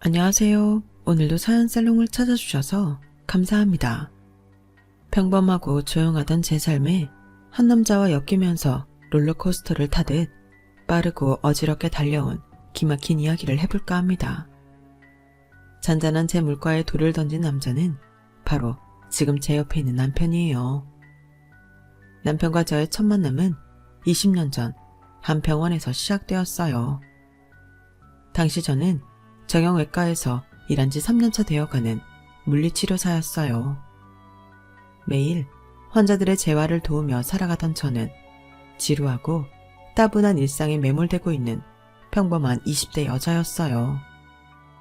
안녕하세요. 오늘도 사연살롱을 찾아주셔서 감사합니다. 평범하고 조용하던 제 삶에 한 남자와 엮이면서 롤러코스터를 타듯 빠르고 어지럽게 달려온 기막힌 이야기를 해볼까 합니다. 잔잔한 제 물가에 돌을 던진 남자는 바로 지금 제 옆에 있는 남편이에요. 남편과 저의 첫 만남은 20년 전 한 병원에서 시작되었어요. 당시 저는 정형외과에서 일한 지 3년차 되어가는 물리치료사였어요. 매일 환자들의 재활을 도우며 살아가던 저는 지루하고 따분한 일상에 매몰되고 있는 평범한 20대 여자였어요.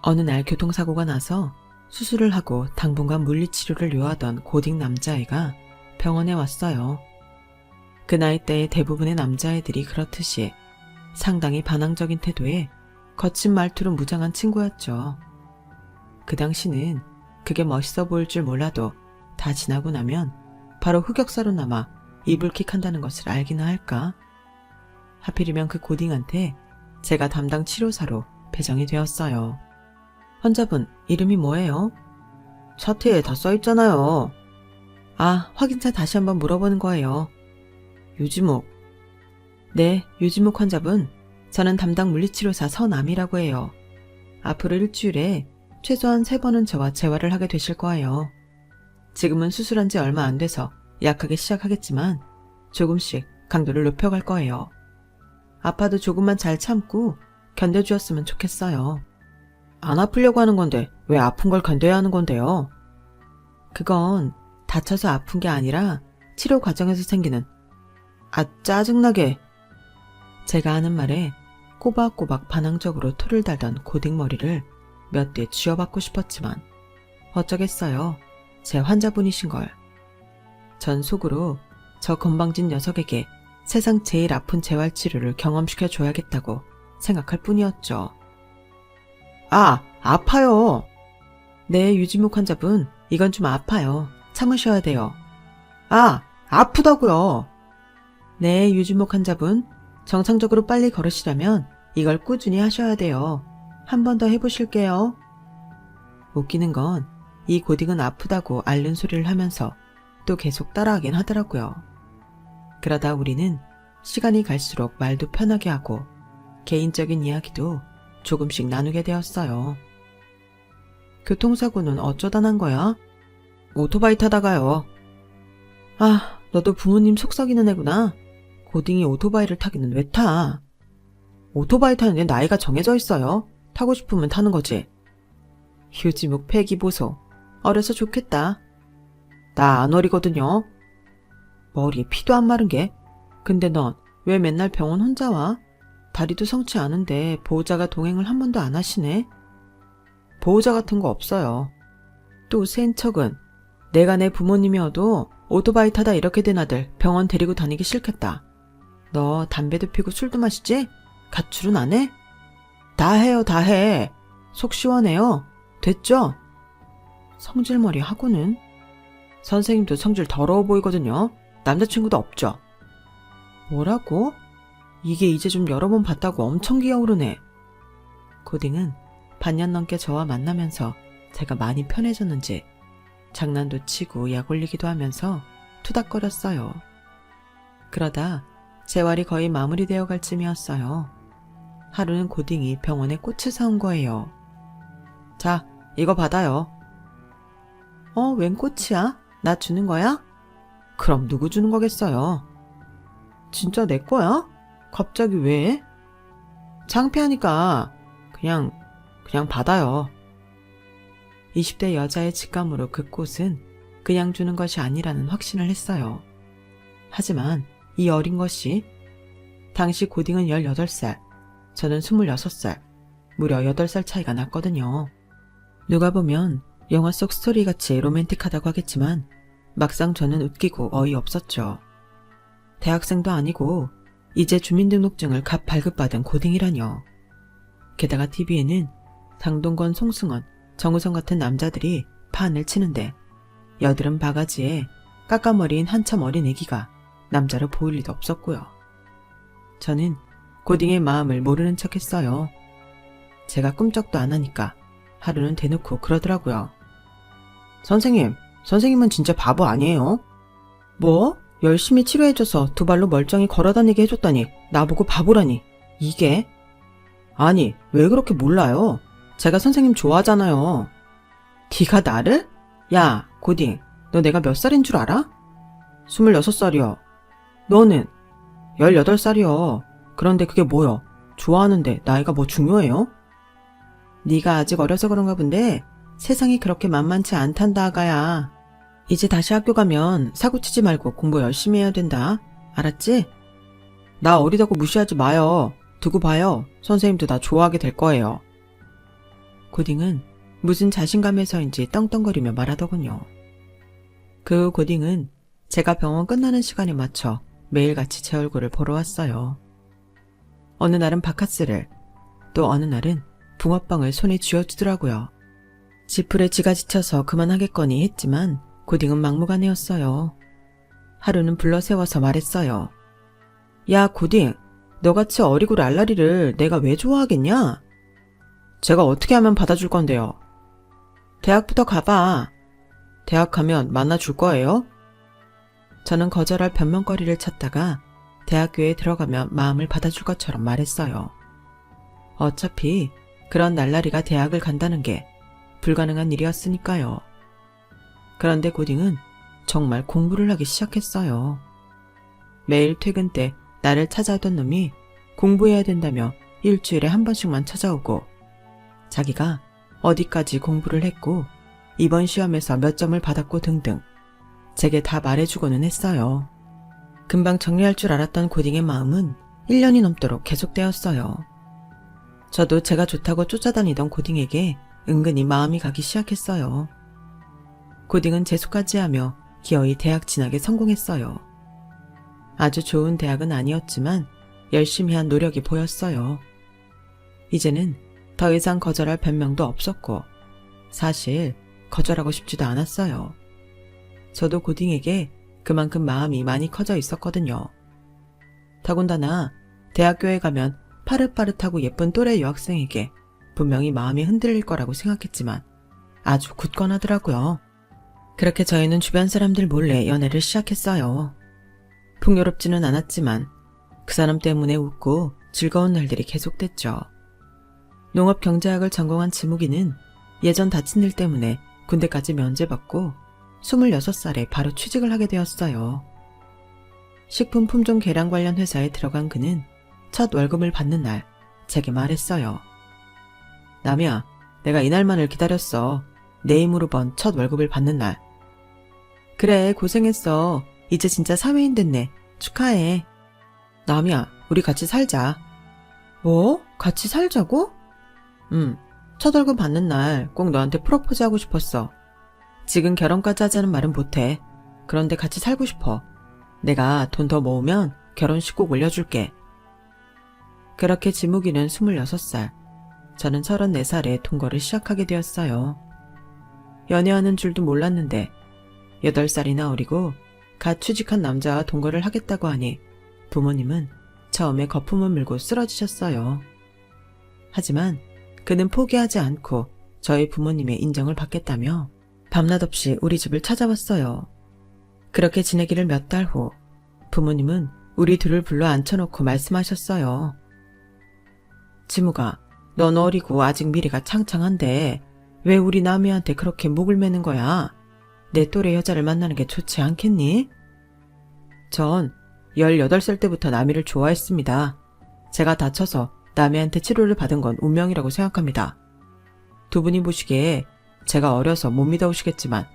어느 날 교통사고가 나서 수술을 하고 당분간 물리치료를 요하던 고딩 남자애가 병원에 왔어요. 그 나이대의 대부분의 남자애들이 그렇듯이 상당히 반항적인 태도에 거친 말투로 무장한 친구였죠. 그 당시는 그게 멋있어 보일 줄 몰라도 다 지나고 나면 바로 흑역사로 남아 이불킥한다는 것을 알기나 할까? 하필이면 그 고딩한테 제가 담당 치료사로 배정이 되었어요. 환자분 이름이 뭐예요? 차트에 다 써있잖아요. 아, 확인차 다시 한번 물어보는 거예요. 유지목. 네, 유지목 환자분. 저는 담당 물리치료사 서남이라고 해요. 앞으로 일주일에 최소한 3번은 저와 재활을 하게 되실 거예요. 지금은 수술한 지 얼마 안 돼서 약하게 시작하겠지만 조금씩 강도를 높여갈 거예요. 아파도 조금만 잘 참고 견뎌주었으면 좋겠어요. 안 아프려고 하는 건데 왜 아픈 걸 견뎌야 하는 건데요? 그건 다쳐서 아픈 게 아니라 치료 과정에서 생기는 짜증나게. 제가 하는 말에 꼬박꼬박 반항적으로 토를 달던 고딩 머리를 몇 대 쥐어받고 싶었지만 어쩌겠어요. 제 환자분이신걸. 전 속으로 저 건방진 녀석에게 세상 제일 아픈 재활치료를 경험시켜줘야겠다고 생각할 뿐이었죠. 아, 아파요. 네, 유지목 환자분, 이건 좀 아파요. 참으셔야 돼요. 아, 아프다고요. 네, 유지목 환자분, 정상적으로 빨리 걸으시려면 이걸 꾸준히 하셔야 돼요. 한 번 더 해보실게요. 웃기는 건 이 고딩은 아프다고 앓는 소리를 하면서 또 계속 따라하긴 하더라고요. 그러다 우리는 시간이 갈수록 말도 편하게 하고 개인적인 이야기도 조금씩 나누게 되었어요. 교통사고는 어쩌다 난 거야? 오토바이 타다가요. 아, 너도 부모님 속썩이는 애구나. 고딩이 오토바이를 타기는 왜 타? 오토바이 타는 애 나이가 정해져 있어요. 타고 싶으면 타는 거지. 휴지묵 폐기보소. 어려서 좋겠다. 나 안 어리거든요. 머리에 피도 안 마른 게. 근데 넌 왜 맨날 병원 혼자 와? 다리도 성치 않은데 보호자가 동행을 한 번도 안 하시네? 보호자 같은 거 없어요. 또 센 척은 내가 내 부모님이어도 오토바이 타다 이렇게 된 아들 병원 데리고 다니기 싫겠다. 너 담배도 피고 술도 마시지? 가출은 안 해? 다 해요, 다 해. 속 시원해요. 됐죠? 성질머리 하고는. 선생님도 성질 더러워 보이거든요. 남자친구도 없죠? 뭐라고? 이게 이제 좀 여러 번 봤다고 엄청 기어오르네. 고딩은 반년 넘게 저와 만나면서 제가 많이 편해졌는지 장난도 치고 약 올리기도 하면서 투닥거렸어요. 그러다 재활이 거의 마무리되어 갈 쯤이었어요. 하루는 고딩이 병원에 꽃을 사온 거예요. 자, 이거 받아요. 웬 꽃이야? 나 주는 거야? 그럼 누구 주는 거겠어요? 진짜 내 거야? 갑자기 왜? 창피하니까 그냥 받아요. 20대 여자의 직감으로 그 꽃은 그냥 주는 것이 아니라는 확신을 했어요. 하지만 이 어린 것이 당시 고딩은 18살, 저는 26살, 무려 8살 차이가 났거든요. 누가 보면 영화 속 스토리같이 로맨틱하다고 하겠지만 막상 저는 웃기고 어이없었죠. 대학생도 아니고 이제 주민등록증을 갓 발급받은 고딩이라뇨. 게다가 TV에는 장동건, 송승헌, 정우성 같은 남자들이 판을 치는데 여드름 바가지에 까까머리인 한참 어린 애기가 남자로 보일 리도 없었고요. 저는 고딩의 마음을 모르는 척 했어요. 제가 꿈쩍도 안 하니까 하루는 대놓고 그러더라고요. 선생님은 진짜 바보 아니에요? 뭐? 열심히 치료해줘서 두 발로 멀쩡히 걸어다니게 해줬더니 나보고 바보라니. 이게? 아니, 왜 그렇게 몰라요? 제가 선생님 좋아하잖아요. 네가 나를? 야, 고딩, 너 내가 몇 살인 줄 알아? 26살이요. 너는? 18살이요. 그런데 그게 뭐여? 좋아하는데 나이가 뭐 중요해요? 네가 아직 어려서 그런가 본데 세상이 그렇게 만만치 않단다, 아가야. 이제 다시 학교 가면 사고치지 말고 공부 열심히 해야 된다. 알았지? 나 어리다고 무시하지 마요. 두고 봐요. 선생님도 나 좋아하게 될 거예요. 고딩은 무슨 자신감에서인지 떵떵거리며 말하더군요. 그 후 고딩은 제가 병원 끝나는 시간에 맞춰 매일같이 제 얼굴을 보러 왔어요. 어느 날은 바카스를, 또 어느 날은 붕어빵을 손에 쥐어주더라고요. 지풀에 지가 지쳐서 그만하겠거니 했지만 고딩은 막무가내였어요. 하루는 불러 세워서 말했어요. 야, 고딩, 너같이 어리고 랄라리를 내가 왜 좋아하겠냐? 제가 어떻게 하면 받아줄 건데요? 대학부터 가봐. 대학 가면 만나줄 거예요? 저는 거절할 변명거리를 찾다가 대학교에 들어가면 마음을 받아줄 것처럼 말했어요. 어차피 그런 날라리가 대학을 간다는 게 불가능한 일이었으니까요. 그런데 고딩은 정말 공부를 하기 시작했어요. 매일 퇴근 때 나를 찾아오던 놈이 공부해야 된다며 일주일에 한 번씩만 찾아오고 자기가 어디까지 공부를 했고 이번 시험에서 몇 점을 받았고 등등 제게 다 말해주고는 했어요. 금방 정리할 줄 알았던 고딩의 마음은 1년이 넘도록 계속되었어요. 저도 제가 좋다고 쫓아다니던 고딩에게 은근히 마음이 가기 시작했어요. 고딩은 재수까지 하며 기어이 대학 진학에 성공했어요. 아주 좋은 대학은 아니었지만 열심히 한 노력이 보였어요. 이제는 더 이상 거절할 변명도 없었고 사실 거절하고 싶지도 않았어요. 저도 고딩에게 그만큼 마음이 많이 커져 있었거든요. 더군다나 대학교에 가면 파릇파릇하고 예쁜 또래 여학생에게 분명히 마음이 흔들릴 거라고 생각했지만 아주 굳건하더라고요. 그렇게 저희는 주변 사람들 몰래 연애를 시작했어요. 풍요롭지는 않았지만 그 사람 때문에 웃고 즐거운 날들이 계속됐죠. 농업경제학을 전공한 지무기는 예전 다친 일 때문에 군대까지 면제받고 26살에 바로 취직을 하게 되었어요. 식품 품종 개량 관련 회사에 들어간 그는 첫 월급을 받는 날 제게 말했어요. 남이야, 내가 이날만을 기다렸어. 내 힘으로 번 첫 월급을 받는 날. 그래, 고생했어. 이제 진짜 사회인 됐네. 축하해. 남이야, 우리 같이 살자. 뭐? 같이 살자고? 첫 월급 받는 날 꼭 너한테 프로포즈 하고 싶었어. 지금 결혼까지 하자는 말은 못해. 그런데 같이 살고 싶어. 내가 돈 더 모으면 결혼식 꼭 올려줄게. 그렇게 지무기는 26살, 저는 34살에 동거를 시작하게 되었어요. 연애하는 줄도 몰랐는데 8살이나 어리고 갓 취직한 남자와 동거를 하겠다고 하니 부모님은 처음에 거품을 물고 쓰러지셨어요. 하지만 그는 포기하지 않고 저희 부모님의 인정을 받겠다며 밤낮 없이 우리 집을 찾아왔어요. 그렇게 지내기를 몇 달 후 부모님은 우리 둘을 불러 앉혀놓고 말씀하셨어요. 지무가, 넌 어리고 아직 미래가 창창한데 왜 우리 남이한테 그렇게 목을 매는 거야? 내 또래 여자를 만나는 게 좋지 않겠니? 전 18살 때부터 남이를 좋아했습니다. 제가 다쳐서 남이한테 치료를 받은 건 운명이라고 생각합니다. 두 분이 보시기에 제가 어려서 못 믿어오시겠지만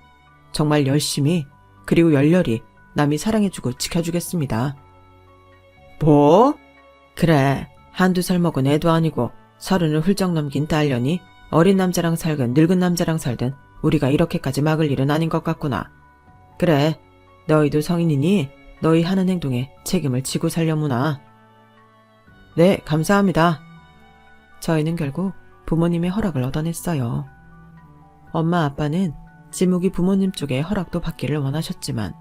정말 열심히 그리고 열렬히 남이 사랑해주고 지켜주겠습니다. 뭐? 그래, 한두 살 먹은 애도 아니고 30을 훌쩍 넘긴 딸년이 어린 남자랑 살든 늙은 남자랑 살든 우리가 이렇게까지 막을 일은 아닌 것 같구나. 그래, 너희도 성인이니 너희 하는 행동에 책임을 지고 살려무나. 네, 감사합니다. 저희는 결국 부모님의 허락을 얻어냈어요. 엄마 아빠는 지무기 부모님 쪽에 허락도 받기를 원하셨지만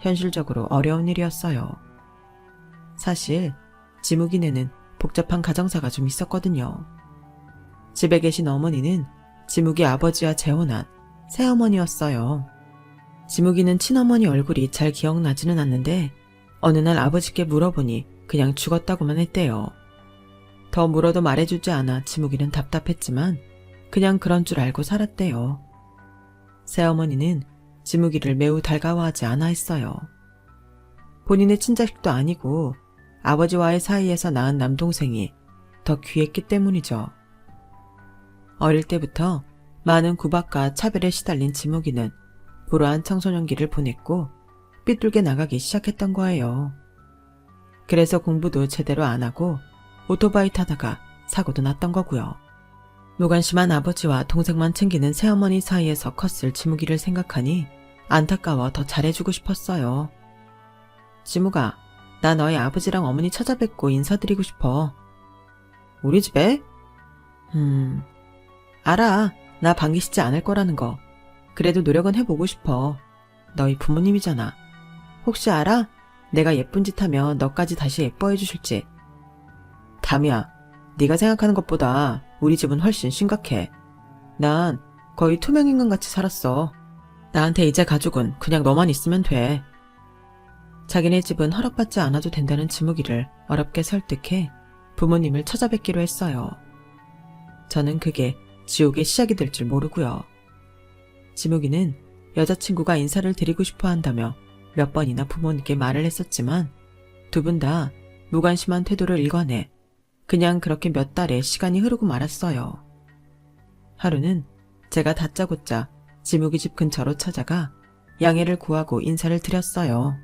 현실적으로 어려운 일이었어요. 사실 지무기네는 복잡한 가정사가 좀 있었거든요. 집에 계신 어머니는 지묵이 아버지와 재혼한 새어머니였어요. 지묵이는 친어머니 얼굴이 잘 기억나지는 않는데 어느 날 아버지께 물어보니 그냥 죽었다고만 했대요. 더 물어도 말해주지 않아 지묵이는 답답했지만 그냥 그런 줄 알고 살았대요. 새어머니는 지묵이를 매우 달가워하지 않아 했어요. 본인의 친자식도 아니고 아버지와의 사이에서 낳은 남동생이 더 귀했기 때문이죠. 어릴 때부터 많은 구박과 차별에 시달린 지묵이는 불우한 청소년기를 보냈고 삐뚤게 나가기 시작했던 거예요. 그래서 공부도 제대로 안 하고 오토바이 타다가 사고도 났던 거고요. 무관심한 아버지와 동생만 챙기는 새어머니 사이에서 컸을 지묵이를 생각하니 안타까워 더 잘해주고 싶었어요. 지묵아, 나 너희 아버지랑 어머니 찾아뵙고 인사드리고 싶어. 우리 집에? 알아. 나 반기시지 않을 거라는 거. 그래도 노력은 해보고 싶어. 너희 부모님이잖아. 혹시 알아? 내가 예쁜 짓 하면 너까지 다시 예뻐해 주실지. 담이야, 네가 생각하는 것보다 우리 집은 훨씬 심각해. 난 거의 투명인간같이 살았어. 나한테 이제 가족은 그냥 너만 있으면 돼. 자기네 집은 허락받지 않아도 된다는 지묵이를 어렵게 설득해 부모님을 찾아뵙기로 했어요. 저는 그게 지옥의 시작이 될 줄 모르고요. 지묵이는 여자친구가 인사를 드리고 싶어 한다며 몇 번이나 부모님께 말을 했었지만 두 분 다 무관심한 태도를 일관해 그냥 그렇게 몇 달의 시간이 흐르고 말았어요. 하루는 제가 다짜고짜 지묵이 집 근처로 찾아가 양해를 구하고 인사를 드렸어요.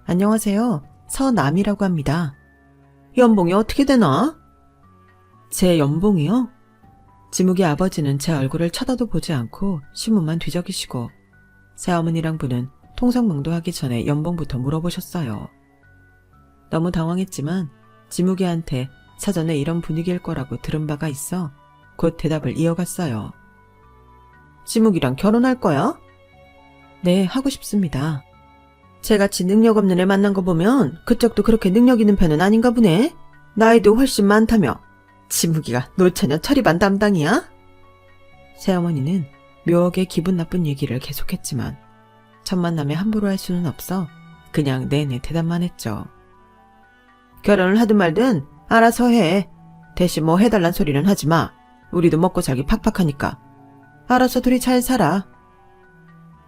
안녕하세요. 서남이라고 합니다. 연봉이 어떻게 되나? 제 연봉이요? 지묵이 아버지는 제 얼굴을 쳐다도 보지 않고 신문만 뒤적이시고 새어머니랑 분은 통성명도 하기 전에 연봉부터 물어보셨어요. 너무 당황했지만 지묵이한테 사전에 이런 분위기일 거라고 들은 바가 있어 곧 대답을 이어갔어요. 지묵이랑 결혼할 거야? 네, 하고 싶습니다. 쟤같이 능력 없는 애 만난 거 보면 그쪽도 그렇게 능력 있는 편은 아닌가 보네. 나이도 훨씬 많다며. 지묵이가 노처녀 처리반 담당이야? 새어머니는 묘하게 기분 나쁜 얘기를 계속했지만 첫 만남에 함부로 할 수는 없어 그냥 내내 대답만 했죠. 결혼을 하든 말든 알아서 해. 대신 뭐 해달란 소리는 하지 마. 우리도 먹고 살기 팍팍하니까. 알아서 둘이 잘 살아.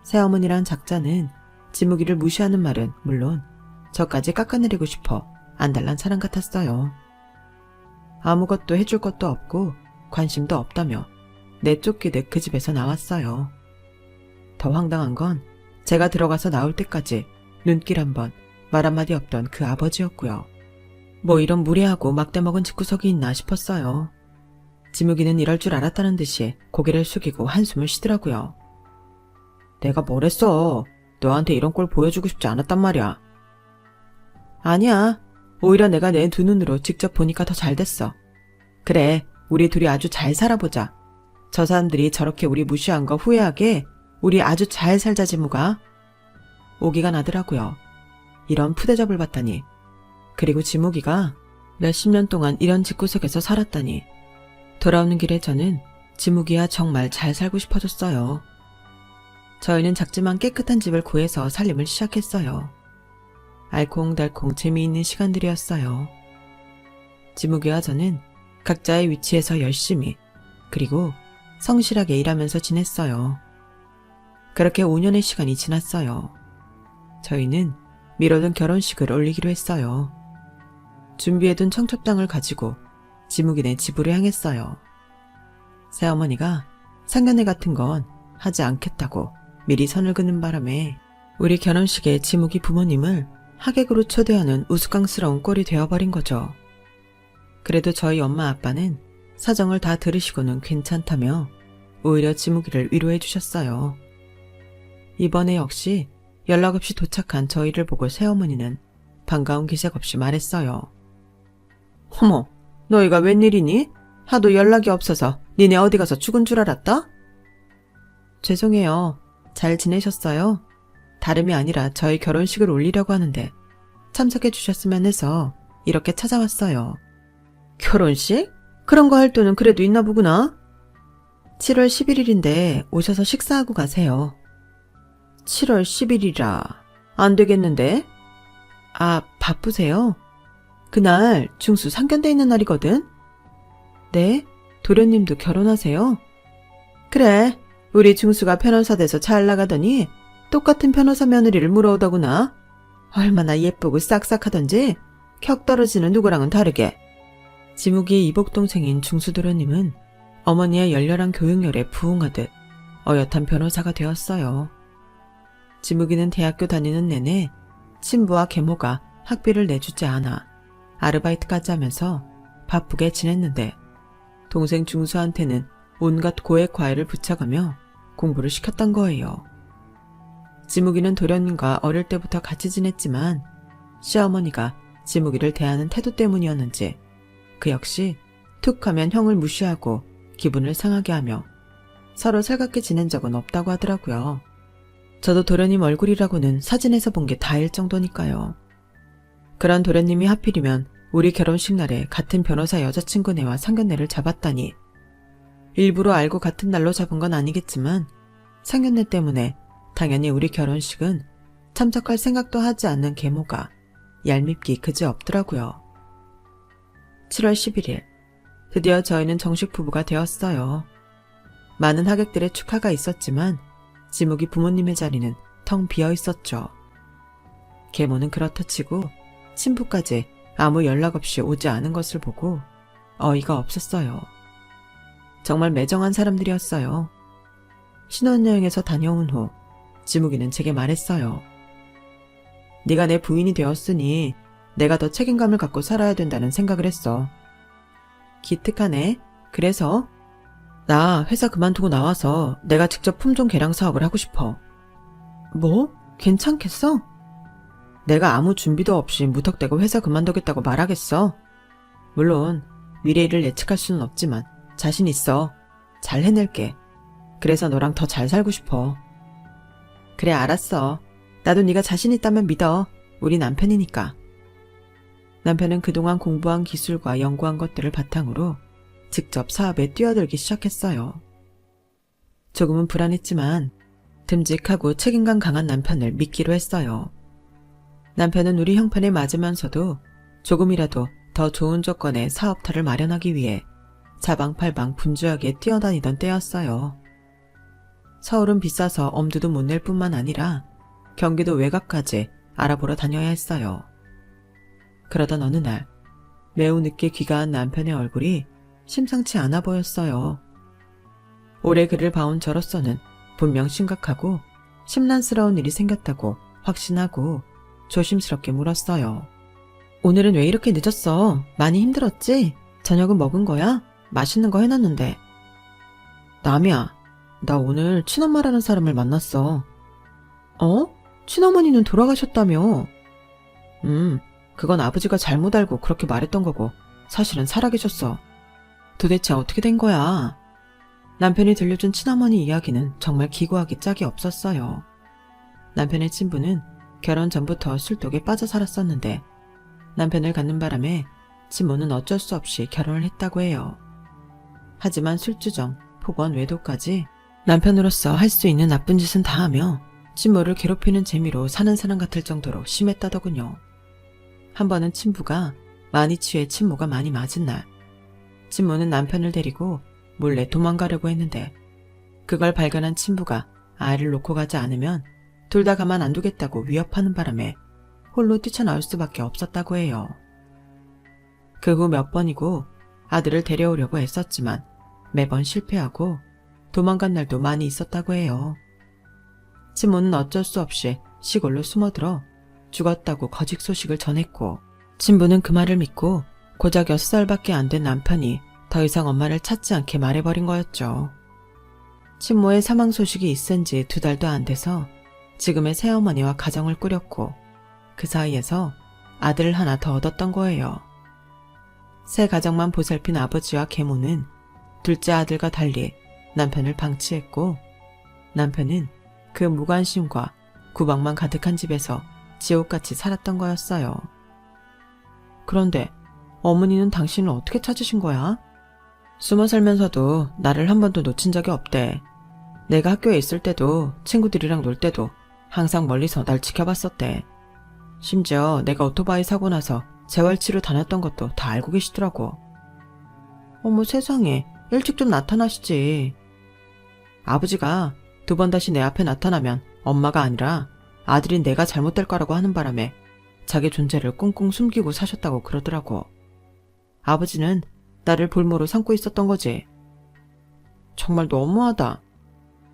새어머니란 작자는 지묵이를 무시하는 말은 물론 저까지 깎아내리고 싶어 안달난 사람 같았어요. 아무것도 해줄 것도 없고 관심도 없다며 내쫓기듯 그 집에서 나왔어요. 더 황당한 건 제가 들어가서 나올 때까지 눈길 한번 말 한마디 없던 그 아버지였고요. 뭐 이런 무례하고 막대먹은 집구석이 있나 싶었어요. 지묵이는 이럴 줄 알았다는 듯이 고개를 숙이고 한숨을 쉬더라고요. 내가 뭘 했어? 너한테 이런 꼴 보여주고 싶지 않았단 말이야. 아니야. 오히려 내가 내 두 눈으로 직접 보니까 더 잘 됐어. 그래, 우리 둘이 아주 잘 살아보자. 저 사람들이 저렇게 우리 무시한 거 후회하게 우리 아주 잘 살자 지묵아. 오기가 나더라고요. 이런 푸대접을 받다니. 그리고 지묵이가 몇십 년 동안 이런 집구석에서 살았다니. 돌아오는 길에 저는 지묵이와 정말 잘 살고 싶어졌어요. 저희는 작지만 깨끗한 집을 구해서 살림을 시작했어요. 알콩달콩 재미있는 시간들이었어요. 지묵이와 저는 각자의 위치에서 열심히 그리고 성실하게 일하면서 지냈어요. 그렇게 5년의 시간이 지났어요. 저희는 미뤄둔 결혼식을 올리기로 했어요. 준비해둔 청첩장을 가지고 지묵이네 집으로 향했어요. 새어머니가 상견례 같은 건 하지 않겠다고 미리 선을 그는 바람에 우리 결혼식에 지묵이 부모님을 하객으로 초대하는 우스꽝스러운 꼴이 되어버린 거죠. 그래도 저희 엄마 아빠는 사정을 다 들으시고는 괜찮다며 오히려 지묵이를 위로해 주셨어요. 이번에 역시 연락 없이 도착한 저희를 보고 새어머니는 반가운 기색 없이 말했어요. 어머, 너희가 웬일이니? 하도 연락이 없어서 니네 어디 가서 죽은 줄 알았다? 죄송해요. 잘 지내셨어요? 다름이 아니라 저희 결혼식을 올리려고 하는데 참석해 주셨으면 해서 이렇게 찾아왔어요. 결혼식? 그런 거 할 돈은 그래도 있나 보구나. 7월 11일인데 오셔서 식사하고 가세요. 7월 10일이라 안 되겠는데? 아, 바쁘세요? 그날 중수 상견례 있는 날이거든? 네? 도련님도 결혼하세요? 그래, 우리 중수가 변호사 돼서 잘 나가더니 똑같은 변호사 며느리를 물어오더구나. 얼마나 예쁘고 싹싹하던지 격 떨어지는 누구랑은 다르게. 지무기의 이복동생인 중수도련님은 어머니의 열렬한 교육열에 부응하듯 어엿한 변호사가 되었어요. 지무기는 대학교 다니는 내내 친부와 계모가 학비를 내주지 않아 아르바이트까지 하면서 바쁘게 지냈는데 동생 중수한테는 온갖 고액 과외를 붙여가며 공부를 시켰던 거예요. 지무기는 도련님과 어릴 때부터 같이 지냈지만 시어머니가 지무기를 대하는 태도 때문이었는지 그 역시 툭 하면 형을 무시하고 기분을 상하게 하며 서로 살갑게 지낸 적은 없다고 하더라고요. 저도 도련님 얼굴이라고는 사진에서 본 게 다일 정도니까요. 그런 도련님이 하필이면 우리 결혼식 날에 같은 변호사 여자친구네와 상견례를 잡았다니. 일부러 알고 같은 날로 잡은 건 아니겠지만 상견례 때문에 당연히 우리 결혼식은 참석할 생각도 하지 않는 계모가 얄밉기 그지없더라고요. 7월 11일, 드디어 저희는 정식 부부가 되었어요. 많은 하객들의 축하가 있었지만 지무기 부모님의 자리는 텅 비어 있었죠. 계모는 그렇다 치고 친부까지 아무 연락 없이 오지 않은 것을 보고 어이가 없었어요. 정말 매정한 사람들이었어요. 신혼여행에서 다녀온 후 지무기는 제게 말했어요. 네가 내 부인이 되었으니 내가 더 책임감을 갖고 살아야 된다는 생각을 했어. 기특하네. 그래서? 나 회사 그만두고 나와서 내가 직접 품종 개량 사업을 하고 싶어. 뭐? 괜찮겠어? 내가 아무 준비도 없이 무턱대고 회사 그만두겠다고 말하겠어? 물론 미래 일을 예측할 수는 없지만 자신 있어. 잘 해낼게. 그래서 너랑 더 잘 살고 싶어. 그래, 알았어. 나도 네가 자신 있다면 믿어. 우리 남편이니까. 남편은 그동안 공부한 기술과 연구한 것들을 바탕으로 직접 사업에 뛰어들기 시작했어요. 조금은 불안했지만 듬직하고 책임감 강한 남편을 믿기로 했어요. 남편은 우리 형편에 맞으면서도 조금이라도 더 좋은 조건의 사업터를 마련하기 위해 사방팔방 분주하게 뛰어다니던 때였어요. 서울은 비싸서 엄두도 못 낼 뿐만 아니라 경기도 외곽까지 알아보러 다녀야 했어요. 그러던 어느 날 매우 늦게 귀가한 남편의 얼굴이 심상치 않아 보였어요. 올해 그를 봐온 저로서는 분명 심각하고 심란스러운 일이 생겼다고 확신하고 조심스럽게 물었어요. 오늘은 왜 이렇게 늦었어? 많이 힘들었지? 저녁은 먹은 거야? 맛있는 거 해놨는데. 남이야, 나 오늘 친엄마라는 사람을 만났어. 어? 친어머니는 돌아가셨다며? 그건 아버지가 잘못 알고 그렇게 말했던 거고 사실은 살아계셨어. 도대체 어떻게 된 거야? 남편이 들려준 친어머니 이야기는 정말 기구하기 짝이 없었어요. 남편의 친부는 결혼 전부터 술독에 빠져 살았었는데 남편을 갖는 바람에 친모는 어쩔 수 없이 결혼을 했다고 해요. 하지만 술주정, 폭언, 외도까지 남편으로서 할 수 있는 나쁜 짓은 다 하며 친모를 괴롭히는 재미로 사는 사람 같을 정도로 심했다더군요. 한 번은 친부가 많이 취해 친모가 많이 맞은 날, 친모는 남편을 데리고 몰래 도망가려고 했는데 그걸 발견한 친부가 아이를 놓고 가지 않으면 둘 다 가만 안 두겠다고 위협하는 바람에 홀로 뛰쳐나올 수밖에 없었다고 해요. 그 후 몇 번이고 아들을 데려오려고 했었지만 매번 실패하고 도망간 날도 많이 있었다고 해요. 친모는 어쩔 수 없이 시골로 숨어들어 죽었다고 거짓 소식을 전했고 친부는 그 말을 믿고 고작 6살밖에 안 된 남편이 더 이상 엄마를 찾지 않게 말해버린 거였죠. 친모의 사망 소식이 있은 지 2달도 안 돼서 지금의 새어머니와 가정을 꾸렸고 그 사이에서 아들을 하나 더 얻었던 거예요. 새 가정만 보살핀 아버지와 계모는 둘째 아들과 달리 남편을 방치했고 남편은 그 무관심과 구박만 가득한 집에서 지옥같이 살았던 거였어요. 그런데 어머니는 당신을 어떻게 찾으신 거야? 숨어 살면서도 나를 한 번도 놓친 적이 없대. 내가 학교에 있을 때도 친구들이랑 놀 때도 항상 멀리서 날 지켜봤었대. 심지어 내가 오토바이 사고 나서 재활치료 다녔던 것도 다 알고 계시더라고. 어머 세상에, 일찍 좀 나타나시지. 아버지가 2번 다시 내 앞에 나타나면 엄마가 아니라 아들인 내가 잘못될 거라고 하는 바람에 자기 존재를 꽁꽁 숨기고 사셨다고 그러더라고. 아버지는 나를 볼모로 삼고 있었던 거지. 정말 너무하다.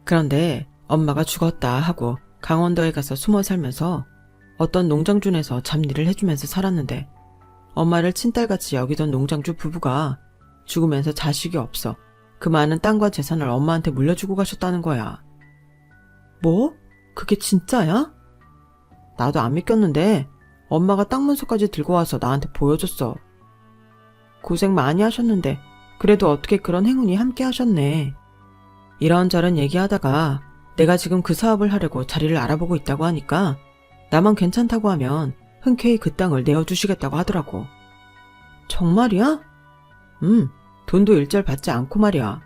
그런데 엄마가 죽었다 하고 강원도에 가서 숨어 살면서 어떤 농장주에서 잡일을 해주면서 살았는데 엄마를 친딸같이 여기던 농장주 부부가 죽으면서 자식이 없어 그 많은 땅과 재산을 엄마한테 물려주고 가셨다는 거야. 뭐? 그게 진짜야? 나도 안 믿겼는데 엄마가 땅 문서까지 들고 와서 나한테 보여줬어. 고생 많이 하셨는데 그래도 어떻게 그런 행운이 함께 하셨네. 이런저런 얘기하다가 내가 지금 그 사업을 하려고 자리를 알아보고 있다고 하니까 나만 괜찮다고 하면 흔쾌히 그 땅을 내어주시겠다고 하더라고. 정말이야? 돈도 일절 받지 않고 말이야.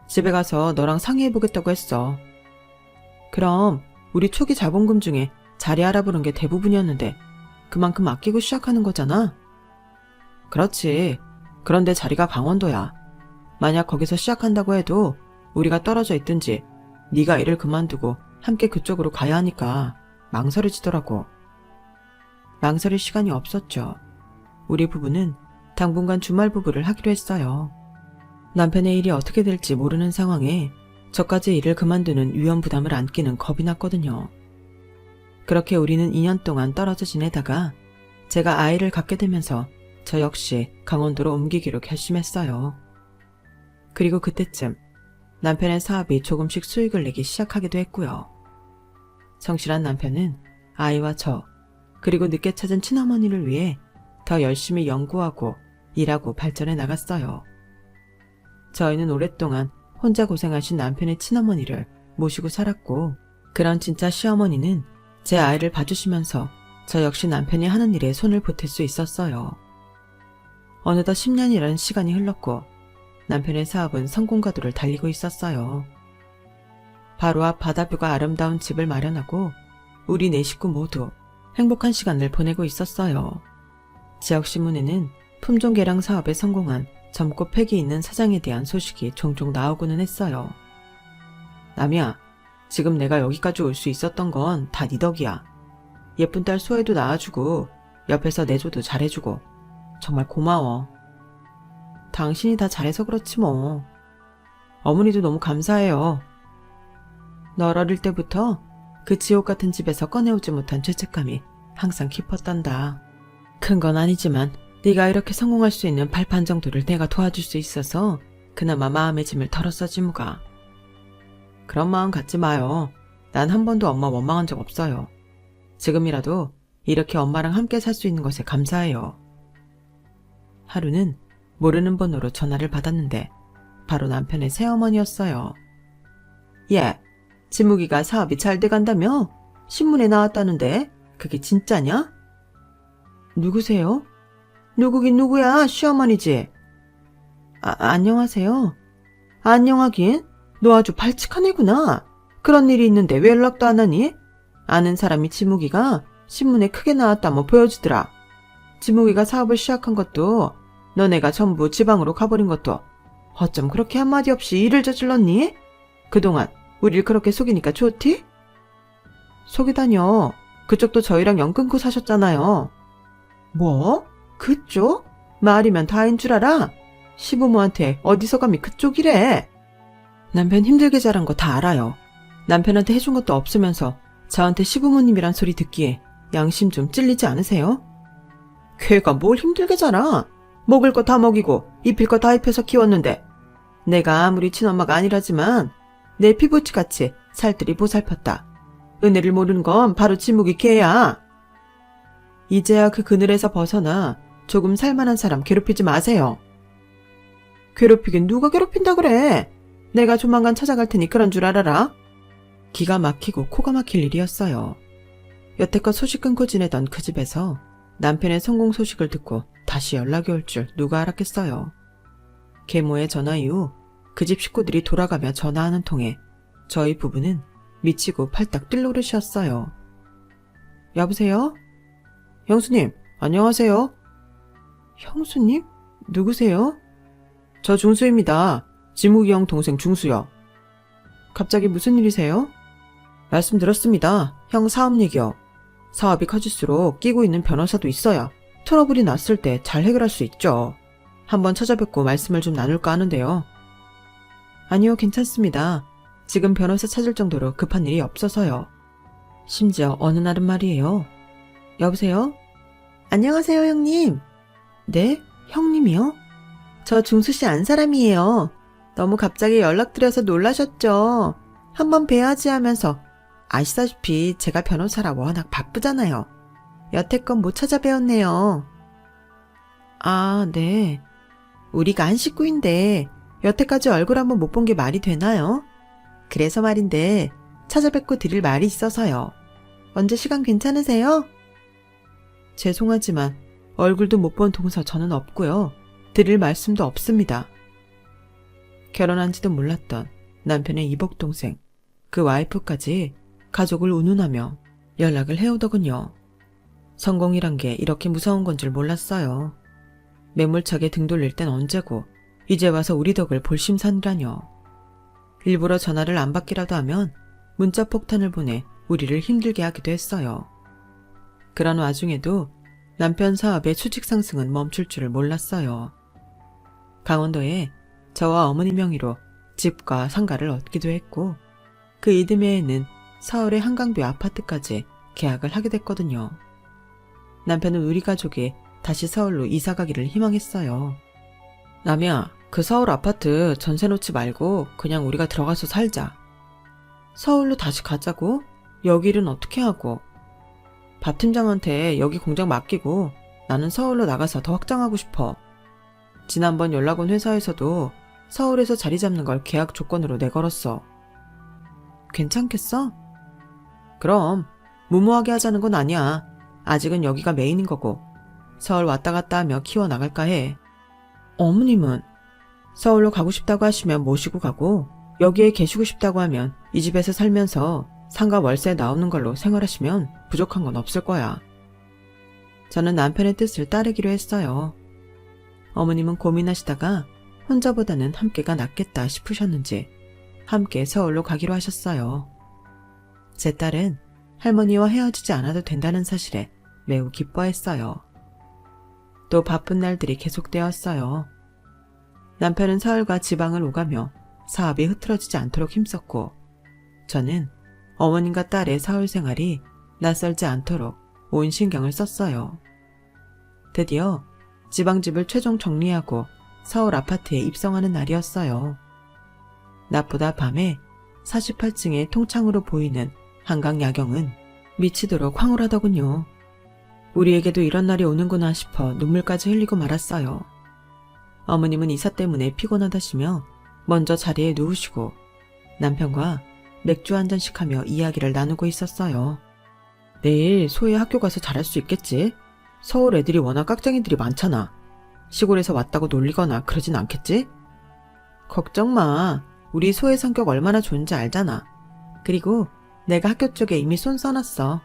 집에 가서 너랑 상의해보겠다고 했어. 그럼 우리 초기 자본금 중에 자리 알아보는 게 대부분이었는데 그만큼 아끼고 시작하는 거잖아? 그렇지. 그런데 자리가 강원도야. 만약 거기서 시작한다고 해도 우리가 떨어져 있든지 네가 일을 그만두고 함께 그쪽으로 가야 하니까 망설여지더라고. 망설일 시간이 없었죠. 우리 부부는 당분간 주말 부부를 하기로 했어요. 남편의 일이 어떻게 될지 모르는 상황에 저까지 일을 그만두는 위험 부담을 안기는 겁이 났거든요. 그렇게 우리는 2년 동안 떨어져 지내다가 제가 아이를 갖게 되면서 저 역시 강원도로 옮기기로 결심했어요. 그리고 그때쯤 남편의 사업이 조금씩 수익을 내기 시작하기도 했고요. 성실한 남편은 아이와 저, 그리고 늦게 찾은 친어머니를 위해 더 열심히 연구하고 일하고 발전해 나갔어요. 저희는 오랫동안 혼자 고생하신 남편의 친어머니를 모시고 살았고, 그런 진짜 시어머니는 제 아이를 봐주시면서 저 역시 남편이 하는 일에 손을 보탤 수 있었어요. 어느덧 10년이라는 시간이 흘렀고 남편의 사업은 성공가도를 달리고 있었어요. 바로 앞 바다뷰가 아름다운 집을 마련하고 우리 4식구 모두 행복한 시간을 보내고 있었어요. 지역신문에는 품종개량 사업에 성공한 젊고 패기 있는 사장에 대한 소식이 종종 나오고는 했어요. 남이야, 지금 내가 여기까지 올 수 있었던 건 다 네 덕이야. 예쁜 딸 소혜도 낳아주고 옆에서 내조도 잘해주고 정말 고마워. 당신이 다 잘해서 그렇지 뭐. 어머니도 너무 감사해요. 널 어릴 때부터 그 지옥 같은 집에서 꺼내오지 못한 죄책감이 항상 깊었단다. 큰 건 아니지만 네가 이렇게 성공할 수 있는 발판 정도를 내가 도와줄 수 있어서 그나마 마음의 짐을 덜었어지 뭐가. 그런 마음 갖지 마요. 난 한 번도 엄마 원망한 적 없어요. 지금이라도 이렇게 엄마랑 함께 살 수 있는 것에 감사해요. 하루는 모르는 번호로 전화를 받았는데 바로 남편의 새어머니였어요. 예, 지무기가 사업이 잘 돼간다며? 신문에 나왔다는데 그게 진짜냐? 누구세요? 누구긴 누구야, 시어머니지. 안녕하세요. 안녕하긴? 너 아주 발칙한 애구나. 그런 일이 있는데 왜 연락도 안 하니? 아는 사람이 지무기가 신문에 크게 나왔다며 보여주더라. 지무기가 사업을 시작한 것도 너네가 전부 지방으로 가버린 것도 어쩜 그렇게 한마디 없이 일을 저질렀니? 그동안 우릴 그렇게 속이니까 좋디? 속이다뇨. 그쪽도 저희랑 연 끊고 사셨잖아요. 뭐? 그쪽? 말이면 다인 줄 알아? 시부모한테 어디서 감히 그쪽이래. 남편 힘들게 자란 거 다 알아요. 남편한테 해준 것도 없으면서 저한테 시부모님이란 소리 듣기에 양심 좀 찔리지 않으세요? 걔가 뭘 힘들게 자라. 먹을 거 다 먹이고 입힐 거 다 입혀서 키웠는데 내가 아무리 친엄마가 아니라지만 내 피부치같이 살뜰히 보살폈다. 은혜를 모르는 건 바로 지묵이 걔야. 이제야 그 그늘에서 벗어나 조금 살만한 사람 괴롭히지 마세요. 괴롭히긴 누가 괴롭힌다 그래. 내가 조만간 찾아갈 테니 그런 줄 알아라. 기가 막히고 코가 막힐 일이었어요. 여태껏 소식 끊고 지내던 그 집에서 남편의 성공 소식을 듣고 다시 연락이 올 줄 누가 알았겠어요. 계모의 전화 이후 그 집 식구들이 돌아가며 전화하는 통에 저희 부부는 미치고 팔딱 뛸 노릇이었어요. 여보세요? 형수님, 안녕하세요. 형수님? 누구세요? 저 중수입니다. 지묵이 형 동생 중수요. 갑자기 무슨 일이세요? 말씀드렸습니다. 형 사업 얘기요. 사업이 커질수록 끼고 있는 변호사도 있어야 트러블이 났을 때 잘 해결할 수 있죠. 한번 찾아뵙고 말씀을 좀 나눌까 하는데요. 아니요, 괜찮습니다. 지금 변호사 찾을 정도로 급한 일이 없어서요. 심지어 어느 날은 말이에요. 여보세요? 안녕하세요, 형님. 네? 형님이요? 저 중수씨 안 사람이에요. 너무 갑자기 연락드려서 놀라셨죠? 한번 뵈야지 하면서 아시다시피 제가 변호사라 워낙 바쁘잖아요. 여태껏 못 찾아뵈었네요. 아, 네. 우리가 한 식구인데 여태까지 얼굴 한번 못 본 게 말이 되나요? 그래서 말인데 찾아뵙고 드릴 말이 있어서요. 언제 시간 괜찮으세요? 죄송하지만 얼굴도 못 본 동서 저는 없고요. 드릴 말씀도 없습니다. 결혼한지도 몰랐던 남편의 이복동생, 그 와이프까지 가족을 운운하며 연락을 해오더군요. 성공이란 게 이렇게 무서운 건 줄 몰랐어요. 매몰차게 등 돌릴 땐 언제고 이제 와서 우리 덕을 볼심산이라뇨. 일부러 전화를 안 받기라도 하면 문자 폭탄을 보내 우리를 힘들게 하기도 했어요. 그런 와중에도 남편 사업의 수직 상승은 멈출 줄을 몰랐어요. 강원도에 저와 어머니 명의로 집과 상가를 얻기도 했고 그 이듬해에는 서울의 한강뷰 아파트까지 계약을 하게 됐거든요. 남편은 우리 가족이 다시 서울로 이사가기를 희망했어요. 남이야, 그 서울 아파트 전세 놓지 말고 그냥 우리가 들어가서 살자. 서울로 다시 가자고? 여기 일은 어떻게 하고? 밥 팀장한테 여기 공장 맡기고 나는 서울로 나가서 더 확장하고 싶어. 지난번 연락 온 회사에서도 서울에서 자리 잡는 걸 계약 조건으로 내걸었어. 괜찮겠어? 그럼 무모하게 하자는 건 아니야. 아직은 여기가 메인인 거고 서울 왔다 갔다 하며 키워나갈까 해. 어머님은 서울로 가고 싶다고 하시면 모시고 가고 여기에 계시고 싶다고 하면 이 집에서 살면서 상가 월세 나오는 걸로 생활하시면 부족한 건 없을 거야. 저는 남편의 뜻을 따르기로 했어요. 어머님은 고민하시다가 혼자보다는 함께가 낫겠다 싶으셨는지 함께 서울로 가기로 하셨어요. 제 딸은 할머니와 헤어지지 않아도 된다는 사실에 매우 기뻐했어요. 또 바쁜 날들이 계속되었어요. 남편은 서울과 지방을 오가며 사업이 흐트러지지 않도록 힘썼고 저는 어머님과 딸의 서울 생활이 낯설지 않도록 온 신경을 썼어요. 드디어 지방집을 최종 정리하고 서울 아파트에 입성하는 날이었어요. 낮보다 밤에 48층의 통창으로 보이는 한강 야경은 미치도록 황홀하더군요. 우리에게도 이런 날이 오는구나 싶어 눈물까지 흘리고 말았어요. 어머님은 이사 때문에 피곤하다시며 먼저 자리에 누우시고 남편과 맥주 한 잔씩 하며 이야기를 나누고 있었어요. 내일 소희 학교 가서 잘할 수 있겠지? 서울 애들이 워낙 깍쟁이들이 많잖아. 시골에서 왔다고 놀리거나 그러진 않겠지? 걱정 마. 우리 소의 성격 얼마나 좋은지 알잖아. 그리고 내가 학교 쪽에 이미 손 써놨어.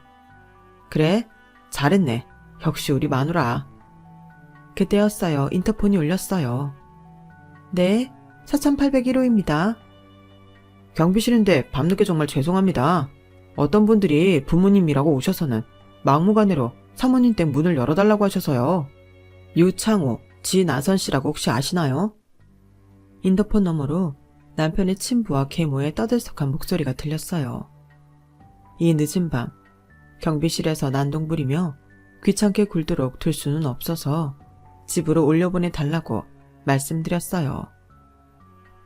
그래? 잘했네. 역시 우리 마누라. 그때였어요. 인터폰이 울렸어요. 네, 4801호입니다. 경비실인데 밤늦게 정말 죄송합니다. 어떤 분들이 부모님이라고 오셔서는 막무가내로 사모님 댁 문을 열어달라고 하셔서요. 유창호, 지나선 씨라고 혹시 아시나요? 인터폰 너머로 남편의 친부와 계모의 떠들썩한 목소리가 들렸어요. 이 늦은 밤 경비실에서 난동 부리며 귀찮게 굴도록 둘 수는 없어서 집으로 올려보내달라고 말씀드렸어요.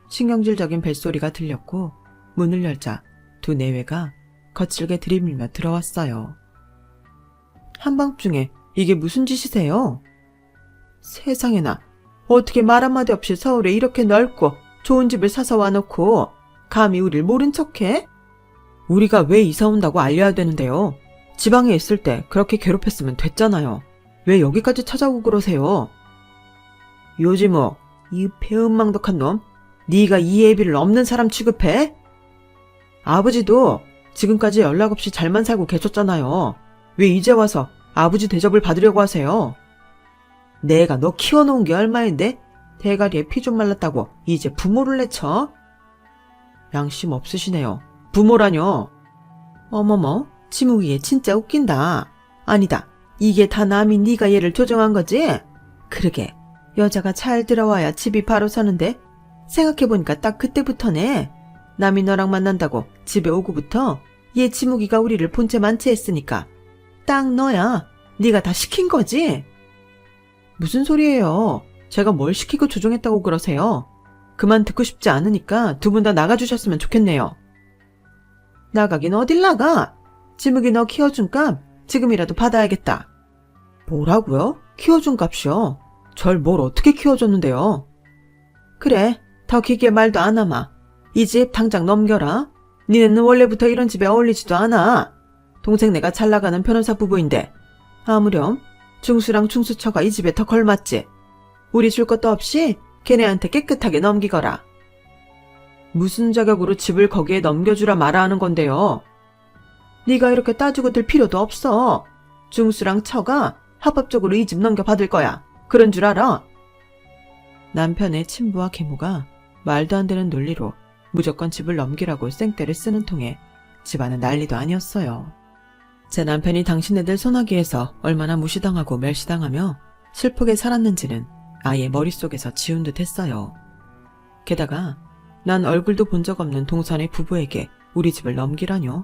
신경질적인 벨소리가 들렸고 문을 열자 두 내외가 거칠게 들이밀며 들어왔어요. 한밤중에 이게 무슨 짓이세요? 세상에나 어떻게 말 한마디 없이 서울에 이렇게 넓고 좋은 집을 사서 와놓고 감히 우릴 모른 척해? 우리가 왜 이사 온다고 알려야 되는데요. 지방에 있을 때 그렇게 괴롭혔으면 됐잖아요. 왜 여기까지 찾아오고 그러세요? 요지모, 이 배은망덕한 놈, 네가 이 애비를 없는 사람 취급해? 아버지도 지금까지 연락 없이 잘만 살고 계셨잖아요. 왜 이제 와서 아버지 대접을 받으려고 하세요? 내가 너 키워놓은 게 얼마인데 대가리에 피 좀 말랐다고 이제 부모를 내쳐? 양심 없으시네요. 부모라뇨. 어머머, 지묵이 얘 진짜 웃긴다. 아니다, 이게 다 남이 네가 얘를 조종한 거지? 그러게, 여자가 잘 들어와야 집이 바로 서는데 생각해보니까 딱 그때부터네. 남이 너랑 만난다고 집에 오고부터 얘 지묵이가 우리를 본체 만취했으니까 딱 너야. 네가 다 시킨 거지? 무슨 소리예요? 제가 뭘 시키고 조종했다고 그러세요? 그만 듣고 싶지 않으니까 두 분 다 나가주셨으면 좋겠네요. 나가긴 어딜 나가? 지묵이 너 키워준 값 지금이라도 받아야겠다. 뭐라고요? 키워준 값이요? 절 뭘 어떻게 키워줬는데요? 그래, 더 길게 말도 안 하마. 이 집 당장 넘겨라. 니네는 원래부터 이런 집에 어울리지도 않아. 동생 내가 잘 나가는 변호사 부부인데 아무렴 중수랑 중수처가 이 집에 더 걸맞지. 우리 줄 것도 없이 걔네한테 깨끗하게 넘기거라. 무슨 자격으로 집을 거기에 넘겨주라 말아 하는 건데요. 네가 이렇게 따지고 들 필요도 없어. 중수랑 처가 합법적으로 이 집 넘겨받을 거야. 그런 줄 알아? 남편의 친부와 계모가 말도 안 되는 논리로 무조건 집을 넘기라고 생떼를 쓰는 통에 집안은 난리도 아니었어요. 제 남편이 당신네들 소나기에서 얼마나 무시당하고 멸시당하며 슬프게 살았는지는 아예 머릿속에서 지운 듯 했어요. 게다가 난 얼굴도 본 적 없는 동선의 부부에게 우리 집을 넘기라뇨.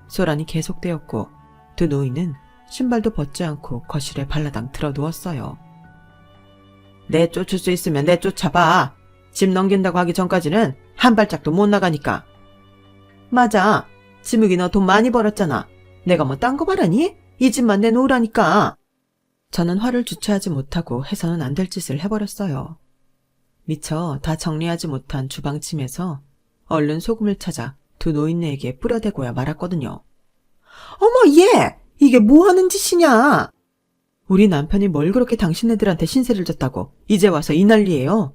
소란이 계속되었고 두 노인은 신발도 벗지 않고 거실에 발라당 들어 누웠어요. 내쫓을 수 있으면 내쫓아봐. 집 넘긴다고 하기 전까지는 한 발짝도 못 나가니까. 맞아. 지묵이 너 돈 많이 벌었잖아. 내가 뭐 딴 거 말하니? 이 집만 내놓으라니까. 저는 화를 주체하지 못하고 해서는 안 될 짓을 해버렸어요. 미처 다 정리하지 못한 주방침에서 얼른 소금을 찾아 두 노인네에게 뿌려대고야 말았거든요. 어머 얘! 이게 뭐 하는 짓이냐? 우리 남편이 뭘 그렇게 당신네들한테 신세를 졌다고 이제 와서 이 난리예요.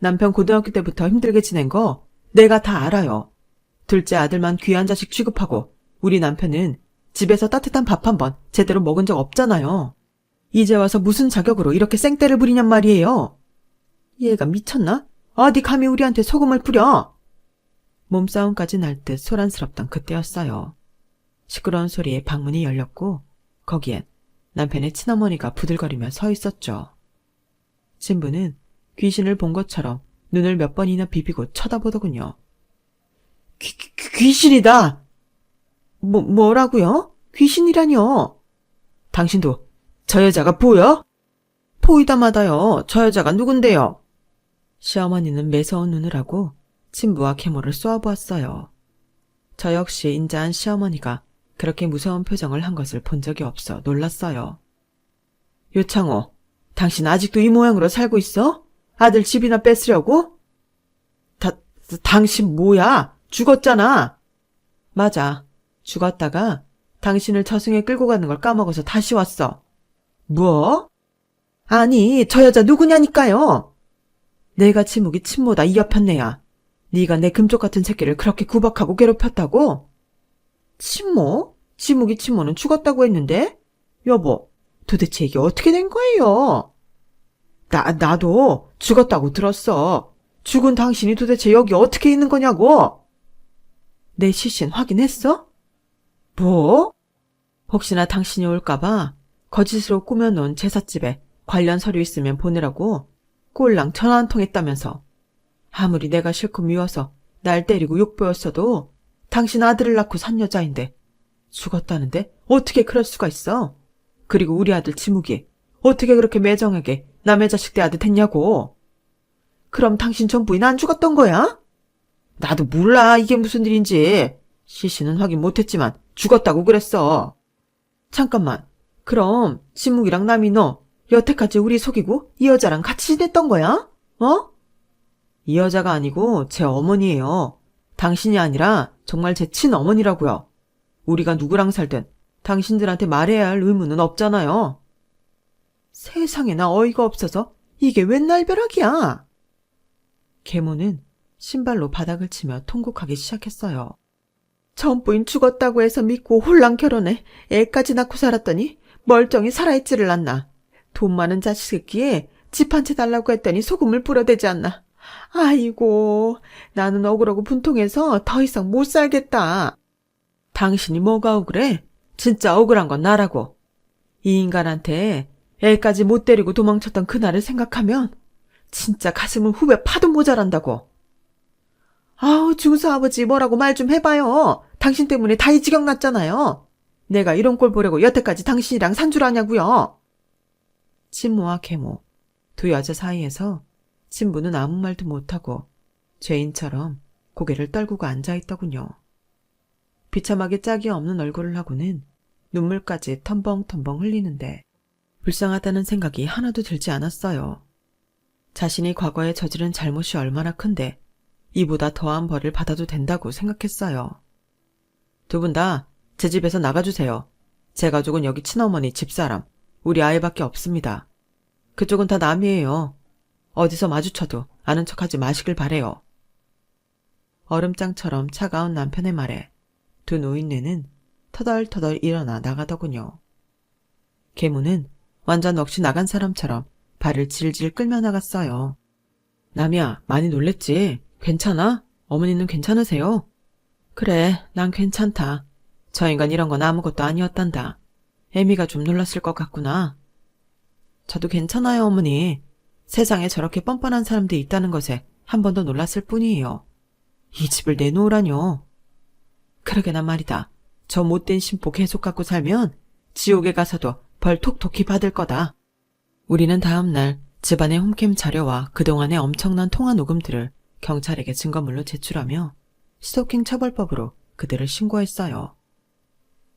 남편 고등학교 때부터 힘들게 지낸 거 내가 다 알아요. 둘째 아들만 귀한 자식 취급하고 우리 남편은 집에서 따뜻한 밥 한 번 제대로 먹은 적 없잖아요. 이제 와서 무슨 자격으로 이렇게 생떼를 부리냔 말이에요. 얘가 미쳤나? 어디 감히 우리한테 소금을 뿌려? 몸싸움까지 날 듯 소란스럽던 그때였어요. 시끄러운 소리에 방문이 열렸고 거기엔 남편의 친어머니가 부들거리며 서 있었죠. 신부는 귀신을 본 것처럼 눈을 몇 번이나 비비고 쳐다보더군요. 귀신이다! 뭐라고요? 귀신이라뇨? 당신도 저 여자가 보여? 보이다 마다요. 저 여자가 누군데요? 시어머니는 매서운 눈을 하고 친부와 계모를 쏘아보았어요. 저 역시 인자한 시어머니가 그렇게 무서운 표정을 한 것을 본 적이 없어 놀랐어요. 요창호, 당신 아직도 이 모양으로 살고 있어? 아들 집이나 뺏으려고? 당신 뭐야? 죽었잖아. 맞아. 죽었다가 당신을 저승에 끌고 가는 걸 까먹어서 다시 왔어. 뭐? 아니, 저 여자 누구냐니까요. 내가 지묵이 친모다 이 여편네야. 네가 내 금쪽 같은 새끼를 그렇게 구박하고 괴롭혔다고? 친모? 지묵이 친모는 죽었다고 했는데? 여보, 도대체 이게 어떻게 된 거예요? 나도 죽었다고 들었어. 죽은 당신이 도대체 여기 어떻게 있는 거냐고? 내 시신 확인했어? 뭐? 혹시나 당신이 올까봐 거짓으로 꾸며놓은 제삿집에 관련 서류 있으면 보내라고 꼴랑 전화 한 통 했다면서. 아무리 내가 싫고 미워서 날 때리고 욕보였어도 당신 아들을 낳고 산 여자인데 죽었다는데 어떻게 그럴 수가 있어? 그리고 우리 아들 지묵이 어떻게 그렇게 매정하게 남의 자식 대하듯 했냐고. 그럼 당신 전 부인 안 죽었던 거야? 나도 몰라 이게 무슨 일인지. 시신은 확인 못했지만 죽었다고 그랬어. 잠깐만, 그럼 지묵이랑 남이 너 여태까지 우리 속이고 이 여자랑 같이 지냈던 거야? 어? 이 여자가 아니고 제 어머니예요. 당신이 아니라 정말 제 친어머니라고요. 우리가 누구랑 살든 당신들한테 말해야 할 의무는 없잖아요. 세상에나 어이가 없어서 이게 웬 날벼락이야. 계모는 신발로 바닥을 치며 통곡하기 시작했어요. 전 부인 죽었다고 해서 믿고 홀랑 결혼해 애까지 낳고 살았더니 멀쩡히 살아있지를 않나. 돈 많은 자식 새끼에 집 한 채 달라고 했더니 소금을 뿌려대지 않나. 아이고, 나는 억울하고 분통해서 더 이상 못 살겠다. 당신이 뭐가 억울해? 진짜 억울한 건 나라고. 이 인간한테 애까지 못 데리고 도망쳤던 그날을 생각하면 진짜 가슴은 후배 파도 모자란다고. 아우, 중수아버지 뭐라고 말 좀 해봐요. 당신 때문에 다 이 지경 났잖아요. 내가 이런 꼴 보려고 여태까지 당신이랑 산 줄 아냐고요. 친모와 계모, 두 여자 사이에서 친부는 아무 말도 못하고 죄인처럼 고개를 떨구고 앉아있더군요. 비참하게 짝이 없는 얼굴을 하고는 눈물까지 텀벙텀벙 흘리는데 불쌍하다는 생각이 하나도 들지 않았어요. 자신이 과거에 저지른 잘못이 얼마나 큰데 이보다 더한 벌을 받아도 된다고 생각했어요. 두 분 다 제 집에서 나가주세요. 제 가족은 여기 친어머니 집사람, 우리 아이밖에 없습니다. 그쪽은 다 남이에요. 어디서 마주쳐도 아는 척하지 마시길 바래요. 얼음장처럼 차가운 남편의 말에 두 노인네는 터덜터덜 일어나 나가더군요. 계모는 완전 넋이 나간 사람처럼 발을 질질 끌며 나갔어요. 남이야, 많이 놀랬지? 괜찮아? 어머니는 괜찮으세요? 그래, 난 괜찮다. 저 인간 이런 건 아무것도 아니었단다. 애미가 좀 놀랐을 것 같구나. 저도 괜찮아요, 어머니. 세상에 저렇게 뻔뻔한 사람들이 있다는 것에 한 번 더 놀랐을 뿐이에요. 이 집을 내놓으라뇨. 그러게나 말이다. 저 못된 심보 계속 갖고 살면 지옥에 가서도 벌 톡톡히 받을 거다. 우리는 다음 날 집안의 홈캠 자료와 그동안의 엄청난 통화 녹음들을 경찰에게 증거물로 제출하며 스토킹 처벌법으로 그들을 신고했어요.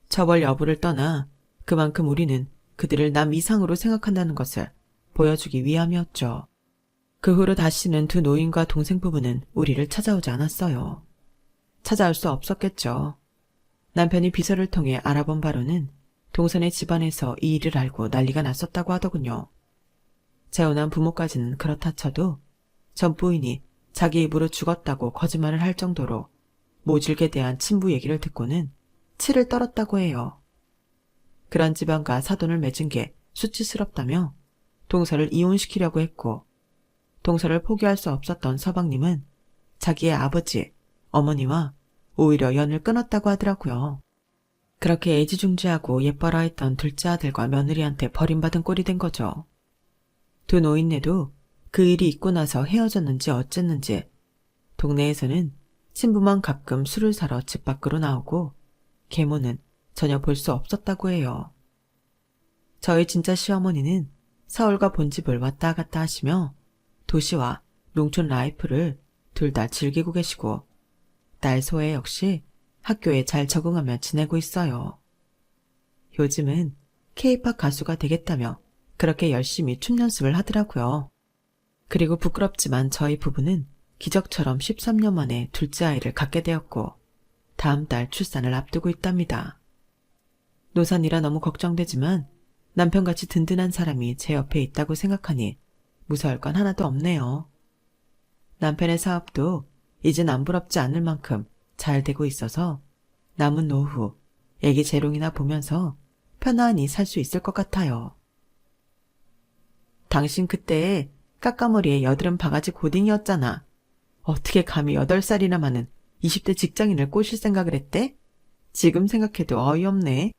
처벌 여부를 떠나 그만큼 우리는 그들을 남 이상으로 생각한다는 것을 보여주기 위함이었죠. 그 후로 다시는 두 노인과 동생 부부는 우리를 찾아오지 않았어요. 찾아올 수 없었겠죠. 남편이 비서를 통해 알아본 바로는 동선의 집안에서 이 일을 알고 난리가 났었다고 하더군요. 재혼한 부모까지는 그렇다 쳐도 전 부인이 자기 입으로 죽었다고 거짓말을 할 정도로 모질게 대한 친부 얘기를 듣고는 치를 떨었다고 해요. 그런 집안과 사돈을 맺은 게 수치스럽다며 동서를 이혼시키려고 했고 동서를 포기할 수 없었던 서방님은 자기의 아버지, 어머니와 오히려 연을 끊었다고 하더라고요. 그렇게 애지중지하고 예뻐라 했던 둘째 아들과 며느리한테 버림받은 꼴이 된 거죠. 두 노인네도 그 일이 있고 나서 헤어졌는지 어쨌는지 동네에서는 신부만 가끔 술을 사러 집 밖으로 나오고 계모는 전혀 볼 수 없었다고 해요. 저희 진짜 시어머니는 서울과 본집을 왔다 갔다 하시며 도시와 농촌 라이프를 둘 다 즐기고 계시고 딸 소혜 역시 학교에 잘 적응하며 지내고 있어요. 요즘은 K-팝 가수가 되겠다며 그렇게 열심히 춤 연습을 하더라고요. 그리고 부끄럽지만 저희 부부는 기적처럼 13년 만에 둘째 아이를 갖게 되었고 다음 달 출산을 앞두고 있답니다. 노산이라 너무 걱정되지만 남편같이 든든한 사람이 제 옆에 있다고 생각하니 무서울 건 하나도 없네요. 남편의 사업도 이젠 안 부럽지 않을 만큼 잘 되고 있어서 남은 노후 애기 재롱이나 보면서 편안히 살 수 있을 것 같아요. 당신 그때 까까머리에 여드름 바가지 고딩이었잖아. 어떻게 감히 8살이나 많은 20대 직장인을 꼬실 생각을 했대? 지금 생각해도 어이없네.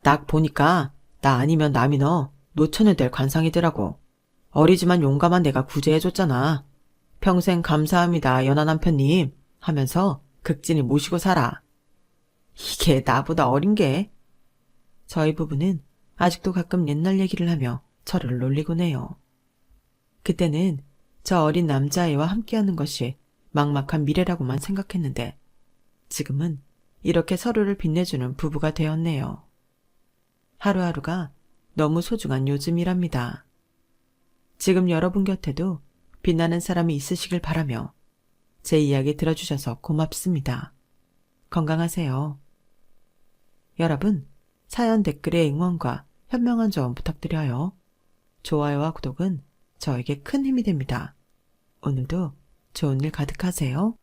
딱 보니까 나 아니면 남이 너 노처녀 될 관상이더라고. 어리지만 용감한 내가 구제해줬잖아. 평생 감사합니다, 연하 남편님 하면서 극진히 모시고 살아. 이게 나보다 어린 게. 저희 부부는 아직도 가끔 옛날 얘기를 하며 저를 놀리곤 해요. 그때는 저 어린 남자아이와 함께하는 것이 막막한 미래라고만 생각했는데 지금은 이렇게 서로를 빛내주는 부부가 되었네요. 하루하루가 너무 소중한 요즘이랍니다. 지금 여러분 곁에도 빛나는 사람이 있으시길 바라며 제 이야기 들어주셔서 고맙습니다. 건강하세요. 여러분, 사연 댓글에 응원과 현명한 조언 부탁드려요. 좋아요와 구독은 저에게 큰 힘이 됩니다. 오늘도 좋은 일 가득하세요.